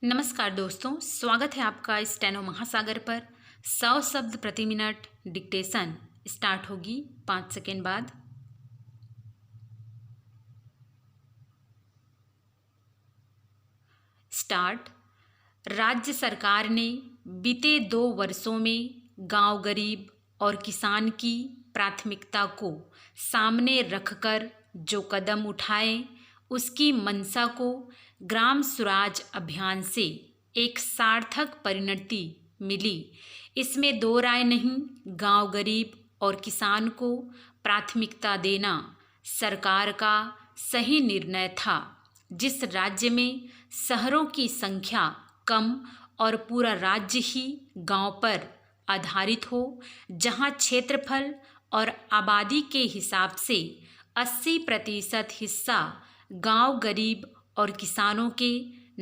नमस्कार दोस्तों, स्वागत है आपका स्टेनो महासागर पर। 100 शब्द प्रति मिनट डिक्टेशन स्टार्ट होगी 5 सेकेंड बाद। स्टार्ट। राज्य सरकार ने बीते 2 वर्षों में गांव गरीब और किसान की प्राथमिकता को सामने रखकर जो कदम उठाए, उसकी मंशा को ग्राम स्वराज अभियान से एक सार्थक परिणति मिली। इसमें दो राय नहीं। गांव गरीब और किसान को प्राथमिकता देना सरकार का सही निर्णय था। जिस राज्य में शहरों की संख्या कम और पूरा राज्य ही गांव पर आधारित हो, जहां क्षेत्रफल और आबादी के हिसाब से 80% हिस्सा गांव गरीब और किसानों के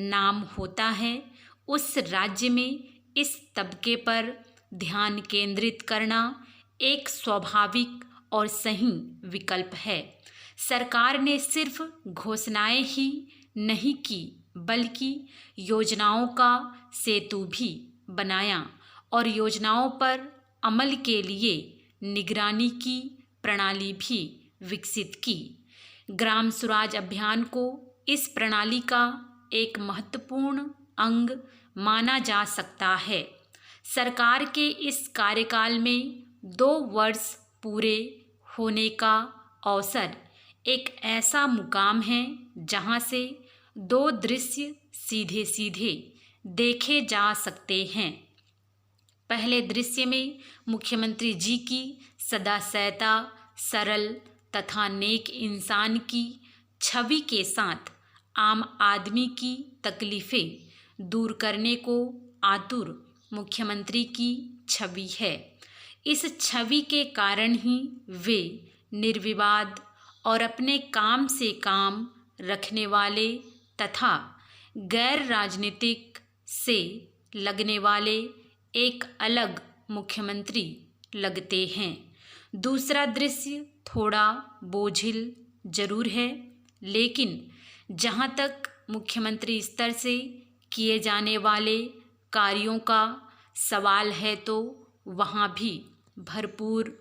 नाम होता है, उस राज्य में इस तबके पर ध्यान केंद्रित करना एक स्वाभाविक और सही विकल्प है। सरकार ने सिर्फ घोषणाएं ही नहीं की, बल्कि योजनाओं का सेतु भी बनाया और योजनाओं पर अमल के लिए निगरानी की प्रणाली भी विकसित की। ग्राम स्वराज अभियान को इस प्रणाली का एक महत्वपूर्ण अंग माना जा सकता है। सरकार के इस कार्यकाल में 2 वर्ष पूरे होने का अवसर एक ऐसा मुकाम है जहां से 2 दृश्य सीधे सीधे देखे जा सकते हैं। पहले दृश्य में मुख्यमंत्री जी की सदासहता, सरल तथा नेक इंसान की छवि के साथ आम आदमी की तकलीफें दूर करने को आतुर मुख्यमंत्री की छवि है। इस छवि के कारण ही वे निर्विवाद और अपने काम से काम रखने वाले तथा गैर राजनीतिक से लगने वाले एक अलग मुख्यमंत्री लगते हैं। दूसरा दृश्य थोड़ा बोझिल जरूर है, लेकिन जहां तक मुख्यमंत्री स्तर से किए जाने वाले कार्यों का सवाल है, तो वहां भी भरपूर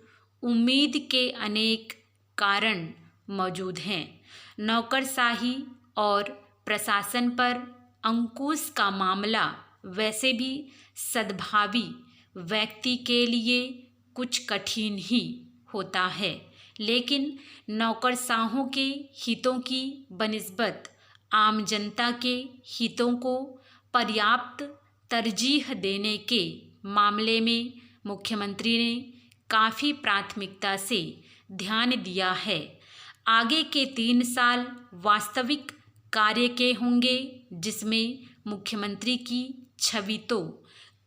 उम्मीद के अनेक कारण मौजूद हैं। नौकरशाही और प्रशासन पर अंकुश का मामला वैसे भी सद्भावी व्यक्ति के लिए कुछ कठिन ही होता है, लेकिन नौकरशाहों के हितों की बनिस्बत आम जनता के हितों को पर्याप्त तरजीह देने के मामले में मुख्यमंत्री ने काफ़ी प्राथमिकता से ध्यान दिया है। आगे के 3 साल वास्तविक कार्य के होंगे, जिसमें मुख्यमंत्री की छवि तो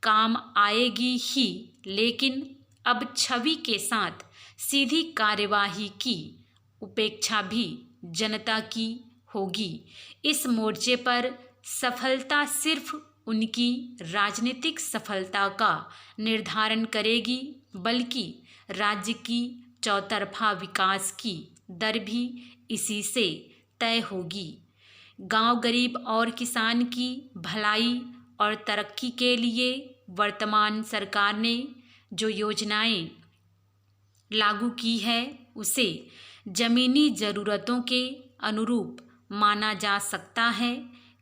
काम आएगी ही, लेकिन अब छवि के साथ सीधी कार्यवाही की उपेक्षा भी जनता की होगी। इस मोर्चे पर सफलता सिर्फ उनकी राजनीतिक सफलता का निर्धारण करेगी, बल्कि राज्य की चौतरफा विकास की दर भी इसी से तय होगी। गांव गरीब और किसान की भलाई और तरक्की के लिए वर्तमान सरकार ने जो योजनाएं लागू की है, उसे जमीनी ज़रूरतों के अनुरूप माना जा सकता है।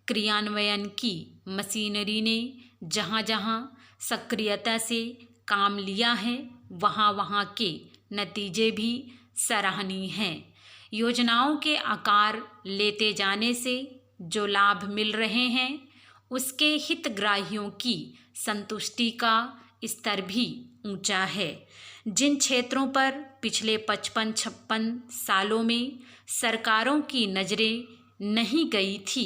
क्रियान्वयन की मशीनरी ने जहां जहां सक्रियता से काम लिया है, वहां वहां के नतीजे भी सराहनीय हैं। योजनाओं के आकार लेते जाने से जो लाभ मिल रहे हैं, उसके हितग्राहियों की संतुष्टि का स्तर भी ऊंचा है। जिन क्षेत्रों पर पिछले 55-56 सालों में सरकारों की नज़रें नहीं गई थी,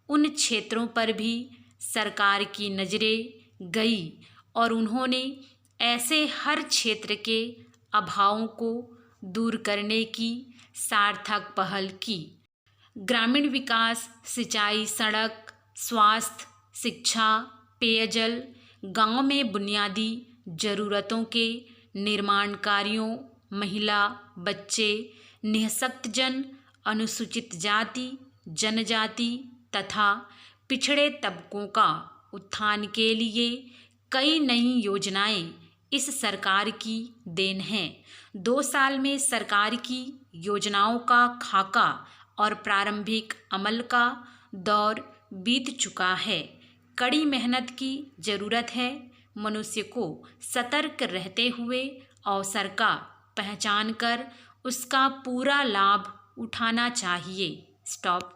उन क्षेत्रों पर भी सरकार की नज़रें गई और उन्होंने ऐसे हर क्षेत्र के अभावों को दूर करने की सार्थक पहल की। ग्रामीण विकास, सिंचाई, सड़क, स्वास्थ्य, शिक्षा, पेयजल, गांव में बुनियादी ज़रूरतों के निर्माण कार्यों, महिला, बच्चे, निःशक्तजन, अनुसूचित जाति, जनजाति तथा पिछड़े तबकों का उत्थान के लिए कई नई योजनाएं इस सरकार की देन है। 2 साल में सरकार की योजनाओं का खाका और प्रारंभिक अमल का दौर बीत चुका है। कड़ी मेहनत की जरूरत है। मनुष्य को सतर्क रहते हुए अवसर का पहचान कर उसका पूरा लाभ उठाना चाहिए। स्टॉप।